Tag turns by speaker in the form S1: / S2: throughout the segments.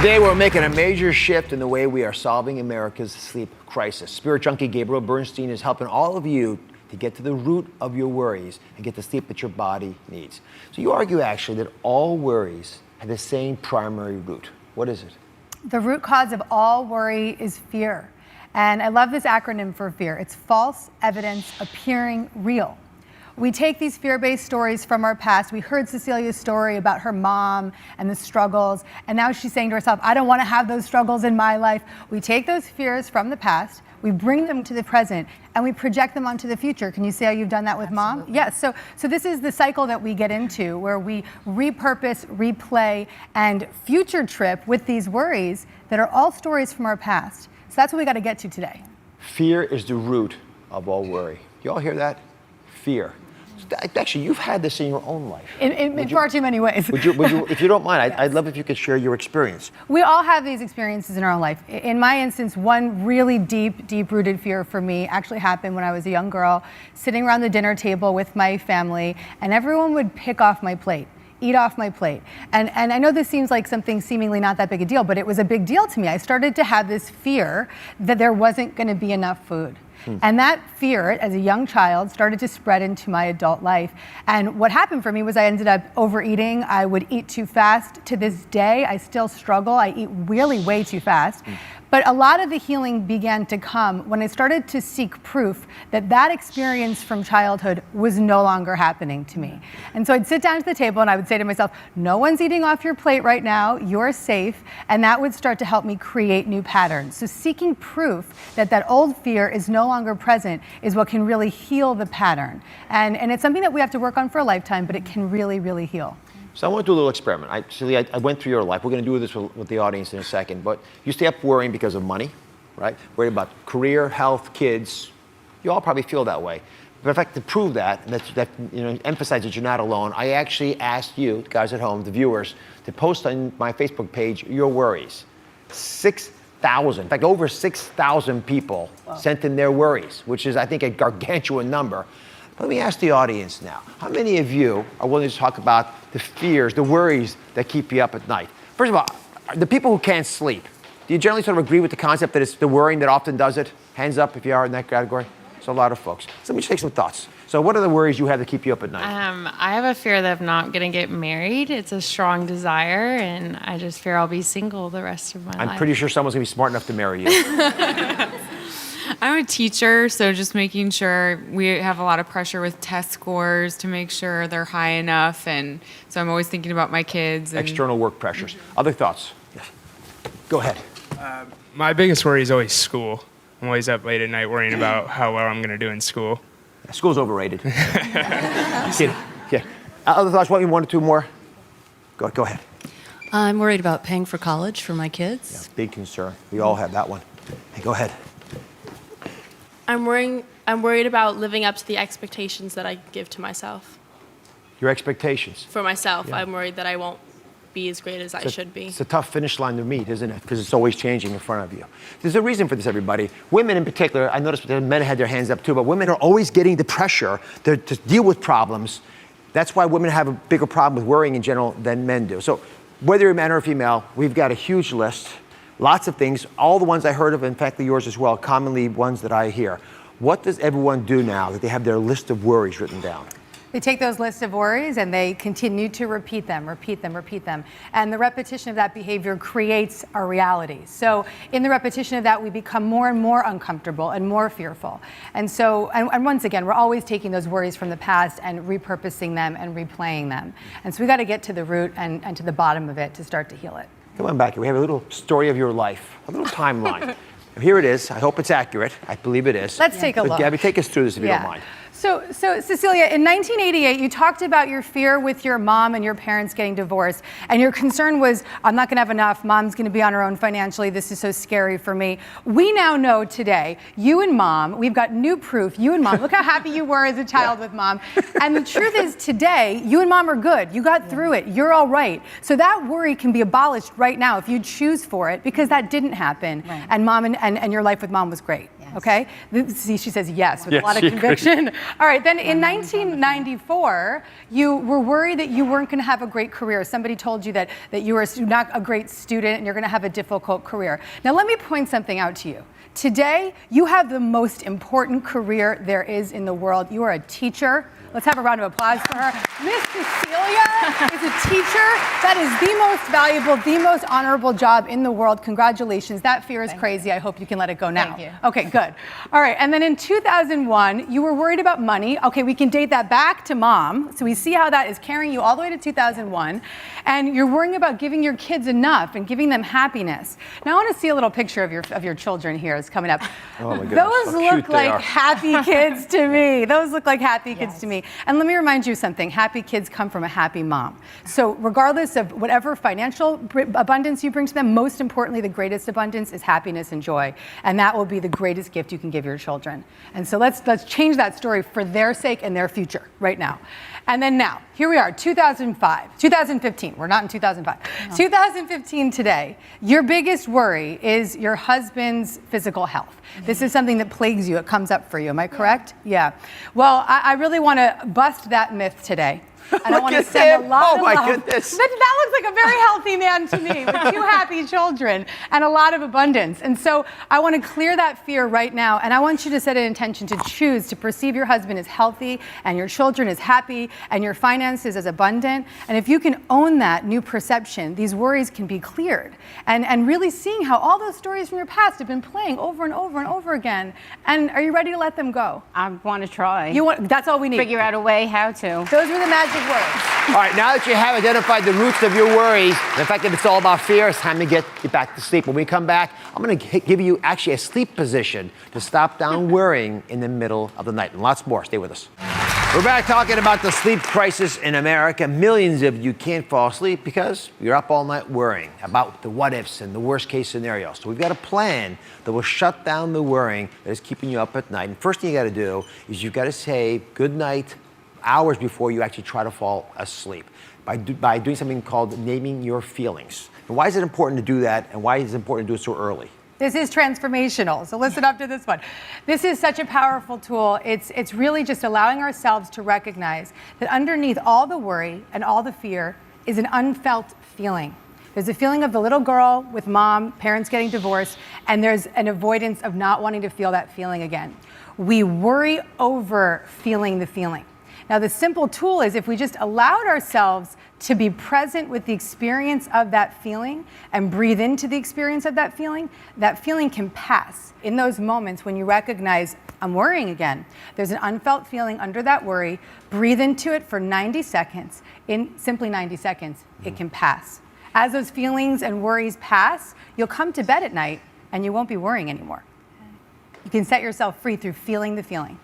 S1: Today we're making a major shift in the way we are solving America's sleep crisis. Spirit junkie Gabriel Bernstein is helping all of you to get to the root of your worries and get the sleep that your body needs. So you argue actually that all worries have the same primary root. What is it?
S2: The root cause of all worry is fear. And I love this acronym for fear. It's false evidence appearing real. We take these fear-based stories from our past. We heard Cecilia's story about her mom and the struggles, and now she's saying to herself, I don't want to have those struggles in my life. We take those fears from the past, we bring them to the present, and we project them onto the future. Can you see how you've done that with Mom? Yes, so this is the cycle that we get into, where we repurpose, replay, and future trip with these worries that are all stories from our past. So that's what we got to get to today.
S1: Fear is the root of all worry. You all hear that? Fear. Actually, you've had this in your own life.
S2: In far too many ways.
S1: Would you, if you don't mind, I'd love if you could share your experience.
S2: We all have these experiences in our own life. In my instance, one really deep-rooted fear for me actually happened when I was a young girl, sitting around the dinner table with my family, and everyone would pick off my plate. Eat off my plate. And I know this seems like something seemingly not that big a deal, but it was a big deal to me. I started to have this fear that there wasn't going to be enough food. And that fear, as a young child, started to spread into my adult life. And what happened for me was I ended up overeating. I would eat too fast. To this day, I still struggle. I eat really way too fast. But a lot of the healing began to come when I started to seek proof that that experience from childhood was no longer happening to me. And so I'd sit down to the table and I would say to myself, no one's eating off your plate right now, you're safe. And that would start to help me create new patterns. So seeking proof that that old fear is no longer present is what can really heal the pattern. And it's something that we have to work on for a lifetime, but it can really, really heal.
S1: So I want to do a little experiment. I went through your life. We're going to do this with the audience in a second. But you stay up worrying because of money, right? Worried about career, health, kids. You all probably feel that way. But in fact, to prove that, and emphasize that you're not alone, I actually asked you, guys at home, the viewers, to post on my Facebook page your worries. 6,000, in fact, over 6,000 people sent in their worries, which is, I think, a gargantuan number. Let me ask the audience now, how many of you are willing to talk about the fears, the worries that keep you up at night? First of all, the people who can't sleep, do you generally sort of agree with the concept that it's the worrying that often does it? Hands up if you are in that category. It's a lot of folks. So let me just take some thoughts. So what are the worries you have that keep you up at night?
S3: I have a fear that I'm not going to get married. It's a strong desire, and I just fear I'll be single the rest of my life.
S1: I'm pretty sure someone's going to be smart enough to marry you.
S4: I'm a teacher, so just making sure we have a lot of pressure with test scores to make sure they're high enough, and so I'm always thinking about my kids.
S1: External work pressures. Other thoughts? Yes. Go ahead.
S5: My biggest worry is always school. I'm always up late at night worrying about how well I'm going to do in school.
S1: School's overrated. Yeah. Other thoughts? One or two more? Go ahead.
S6: I'm worried about paying for college for my kids.
S1: Yeah, big concern. We all have that one. Hey, go ahead.
S7: I'm worried about living up to the expectations that I give to myself.
S1: Your expectations?
S7: For myself,
S1: Yeah.
S7: I'm worried that I won't be as great as I should be.
S1: It's a tough finish line to meet, isn't it? Because it's always changing in front of you. There's a reason for this, everybody. Women in particular, I noticed that men had their hands up too, but women are always getting the pressure to deal with problems. That's why women have a bigger problem with worrying in general than men do. So whether you're a man or a female, we've got a huge list. Lots of things, all the ones I heard of, in fact, yours as well, commonly ones that I hear. What does everyone do now that they have their list of worries written down?
S2: They take those lists of worries and they continue to repeat them. And the repetition of that behavior creates our reality. So in the repetition of that, we become more and more uncomfortable and more fearful. And so, and once again, we're always taking those worries from the past and repurposing them and replaying them. And so we got to get to the root and to the bottom of it to start to heal it.
S1: Come on back here. We have a little story of your life, a little timeline. Here it is. I hope it's accurate. I believe it is.
S2: Let's take a look.
S1: Gabby, take us through this if you don't mind.
S2: So Cecilia, in 1988, you talked about your fear with your mom and your parents getting divorced, and your concern was, I'm not gonna have enough, mom's gonna be on her own financially, this is so scary for me. We now know today, you and mom, we've got new proof, you and mom, look how happy you were as a child with mom. And the truth is today, you and mom are good, you got through it, you're all right. So that worry can be abolished right now if you choose for it, because that didn't happen, and mom and your life with mom was great.
S6: Yeah.
S2: Okay? See, she says yes with a lot of conviction. All right, then in 1994, you were worried that you weren't going to have a great career. Somebody told you that you were not a great student and you're going to have a difficult career. Now, let me point something out to you. Today, you have the most important career there is in the world. You are a teacher. Let's have a round of applause for her. Miss Cecilia is a teacher. That is the most valuable, the most honorable job in the world. Congratulations. That fear is crazy. I hope you can let it go now.
S8: Thank you.
S2: Okay, good. All right, and then in 2001, you were worried about money. Okay, we can date that back to mom. So we see how that is carrying you all the way to 2001. And you're worrying about giving your kids enough and giving them happiness. Now I want to see a little picture of your children here. It's coming up.
S1: Oh my goodness,
S2: Those
S1: how cute
S2: look
S1: they
S2: like
S1: are.
S2: happy kids to me. Those look like happy kids to me. And let me remind you something. Happy kids come from a happy mom. So regardless of whatever financial abundance you bring to them, most importantly, the greatest abundance is happiness and joy. And that will be the greatest gift you can give your children. And so let's change that story for their sake and their future right now. And then now, here we are, 2015. We're not in 2005. No. 2015 today. Your biggest worry is your husband's physical health. This is something that plagues you. It comes up for you. Am I correct? Yeah. Well, I really want to bust that myth today. And I want to send a lot of love.
S1: Goodness.
S2: That looks like a very healthy man to me with 2 happy children and a lot of abundance. And so I want to clear that fear right now. And I want you to set an intention to choose to perceive your husband as healthy and your children as happy and your finances as abundant. And if you can own that new perception, these worries can be cleared. And really seeing how all those stories from your past have been playing over and over and over again. And are you ready to let them go?
S8: I want to try.
S2: That's all we need.
S8: Figure out a way how to.
S2: Those were the magic words.
S1: All right, now that you have identified the roots of your worries, and the fact that it's all about fear, it's time to get you back to sleep. When we come back, I'm going to give you actually a sleep position to stop down worrying in the middle of the night. And lots more. Stay with us. We're back talking about the sleep crisis in America. Millions of you can't fall asleep because you're up all night worrying about the what ifs and the worst case scenarios. So we've got a plan that will shut down the worrying that is keeping you up at night. And first thing you got to do is you've got to say good night hours before you actually try to fall asleep by doing something called naming your feelings. And why is it important to do that, and why is it important to do it so early?
S2: This is transformational, so listen up to this one. This is such a powerful tool. It's really just allowing ourselves to recognize that underneath all the worry and all the fear is an unfelt feeling. There's a feeling of the little girl with mom, parents getting divorced, and there's an avoidance of not wanting to feel that feeling again. We worry over feeling the feeling. Now, the simple tool is if we just allowed ourselves to be present with the experience of that feeling and breathe into the experience of that feeling can pass. In those moments when you recognize, I'm worrying again, there's an unfelt feeling under that worry, breathe into it for 90 seconds. In simply 90 seconds, it can pass. As those feelings and worries pass, you'll come to bed at night and you won't be worrying anymore. You can set yourself free through feeling the feeling.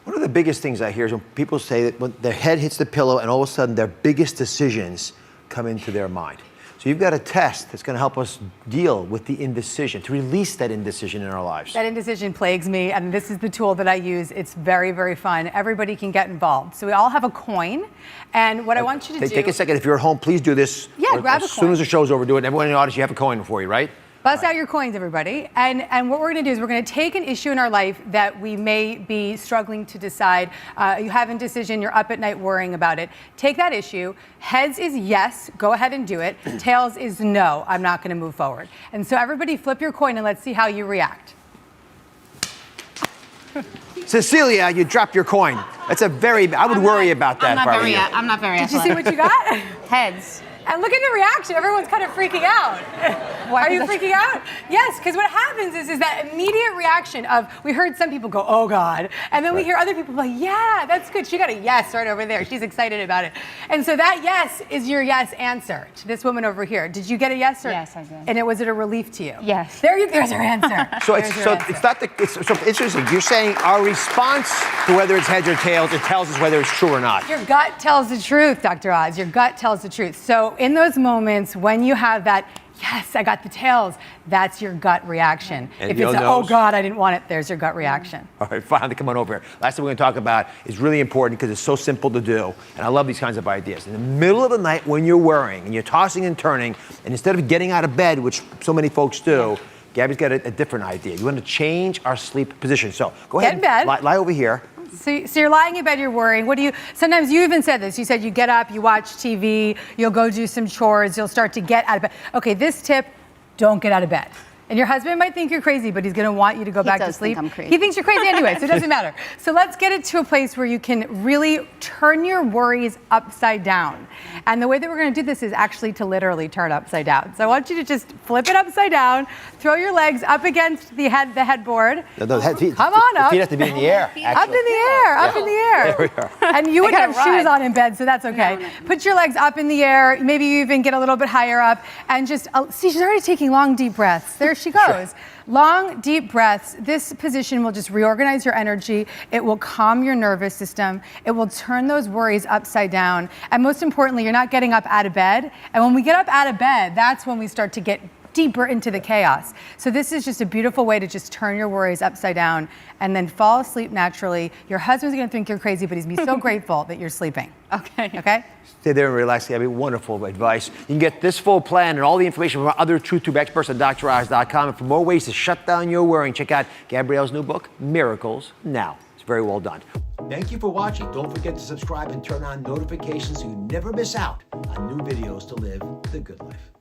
S1: One of the biggest things I hear is when people say that when their head hits the pillow and all of a sudden their biggest decisions come into their mind. So you've got a test that's going to help us deal with the indecision, to release that indecision in our lives.
S2: That indecision plagues me, and this is the tool that I use. It's very, very fun. Everybody can get involved. So we all have a coin, and what I want you to do...
S1: Take a second. If you're at home, please do this.
S2: Yeah, grab a coin.
S1: As soon as the show's over, do it. Everyone in the audience, you have a coin for you, right?
S2: Bust out your coins, everybody. And what we're going to do is we're going to take an issue in our life that we may be struggling to decide. You have indecision, you're up at night worrying about it. Take that issue. Heads is yes, go ahead and do it. Tails is no, I'm not going to move forward. And so everybody flip your coin and let's see how you react.
S1: Cecilia, you dropped your coin. That's a very, I would worry about that if I were you.
S8: I'm not very
S2: Did you see what you got?
S8: Heads.
S2: And look at the reaction. Everyone's kind of freaking out. Are you freaking out? Yes, because what happens is that immediate reaction of, we heard some people go, oh God, and then we hear other people like, yeah, that's good. She got a yes right over there. She's excited about it. And so that yes is your yes answer to this woman over here. Did you get a yes?
S8: Yes, I did.
S2: And was it a relief to you?
S8: Yes.
S2: There's your answer.
S1: So it's interesting. You're saying our response to whether it's heads or tails, it tells us whether it's true or not.
S2: Your gut tells the truth, Dr. Oz. Your gut tells the truth. So in those moments when you have that, yes, I got the tails, that's your gut reaction.
S1: And
S2: if it's oh God, I didn't want it, there's your gut reaction.
S1: All right, finally, come on over here. Last thing we're going to talk about is really important because it's so simple to do. And I love these kinds of ideas. In the middle of the night when you're worrying and you're tossing and turning, and instead of getting out of bed, which so many folks do, Gabby's got a different idea. You want to change our sleep position. So go ahead.
S2: Get in bed.
S1: Lie over here.
S2: So you're lying in bed, you're worrying. Sometimes you even said this. You said you get up, you watch TV, you'll go do some chores, you'll start to get out of bed. Okay, this tip, don't get out of bed. And your husband might think you're crazy, but he's going to want you to go back to
S8: does
S2: sleep.
S8: think I'm crazy.
S2: He thinks you're crazy anyway, so it doesn't matter. So let's get it to a place where you can really turn your worries upside down. And the way that we're going to do this is actually to literally turn upside down. So I want you to just flip it upside down, throw your legs up against the headboard. Come on up.
S1: Feet have to be in the air.
S2: Up in the air, up in the air.
S1: There we are.
S2: And you would
S8: gotta
S2: have shoes
S8: run.
S2: on in bed, so that's okay. Put your legs up in the air. Maybe you even get a little bit higher up and just, see, she's already taking long, deep breaths. There she goes. Long, deep breaths. This position will just reorganize your energy. It will calm your nervous system. It will turn those worries upside down. And most importantly, you're not getting up out of bed. And when we get up out of bed, that's when we start to get deeper into the chaos. So this is just a beautiful way to just turn your worries upside down and then fall asleep naturally. Your husband's gonna think you're crazy, but he's gonna be so grateful that you're sleeping.
S8: Okay.
S2: Okay?
S1: Stay there and relax, Gabby. Wonderful advice. You can get this full plan and all the information from our other Truth Tube experts at DrOz.com. And for more ways to shut down your worrying, check out Gabrielle's new book, Miracles Now. It's very well done. Thank you for watching. Don't forget to subscribe and turn on notifications so you never miss out on new videos to live the good life.